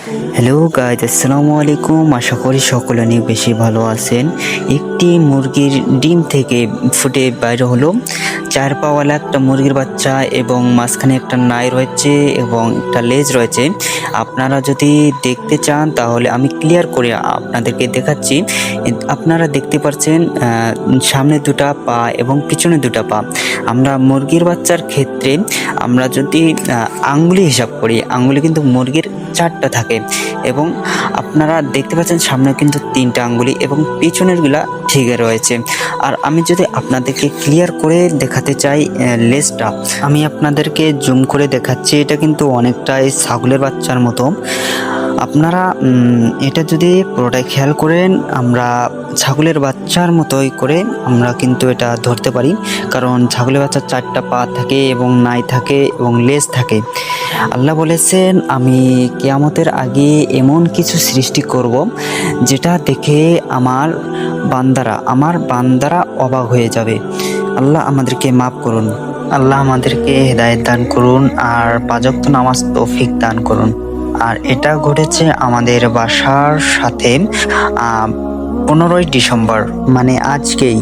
Hello guys, আসসালামু আলাইকুম। আশা করি সকলে অনেক বেশি ভালো আছেন। একটি মুরগির ডিম থেকে ফুটে বাইরে হলো 4 পাওয়ালা একটা মুরগির বাচ্চা এবং মাঝখানে একটা নাই রয়েছে এবং একটা লেজ রয়েছে। আপনারা যদি দেখতে চান তাহলে আমি ক্লিয়ার করে আপনাদেরকে দেখাচ্ছি। আপনারা দেখতে পাচ্ছেন সামনে দুটা পা এবং পিছনে দুটা পা। আমরা মুরগির বাচ্চার ক্ষেত্রে আমরা যদি আঙ্গুলি হিসাব করি, আঙ্গুলি কিন্তু মুরগির 4টা থাকে এবং আপনারা দেখতে পাচ্ছেন সামনে কিন্তু 3টা আঙ্গুলি এবং পিছনেরগুলা ঠিক রয়েছে। আর আমি যদি আপনাদেরকে ক্লিয়ার করে দেখাতে চাই লেজটা, আমি আপনাদেরকে জুম করে দেখাচ্ছি। এটা কিন্তু অনেকটাই ছাগলের বাচ্চার মতো। আপনারা এটা যদি পুরোটাই খেয়াল করেন, আমরা ছাগলের বাচ্চার মতোই করে আমরা কিন্তু এটা ধরতে পারি, কারণ ছাগলের বাচ্চার 4টা পা থাকে এবং নাই থাকে এবং লেজ থাকে। আল্লাহ বলেছেন, আমি কিয়ামতের আগে এমন কিছু সৃষ্টি করব যেটা দেখে আমার বান্দারা অবাক হয়ে যাবে। আল্লাহ আমাদেরকে মাফ করুন, আল্লাহ আমাদেরকে হেদায়েত দান করুন আর 5 ওয়াক্ত নামাজ তৌফিক দান করুন। আর এটা ঘটেছে আমাদের বাসার সাথে 15ই ডিসেম্বর, মানে আজকেই।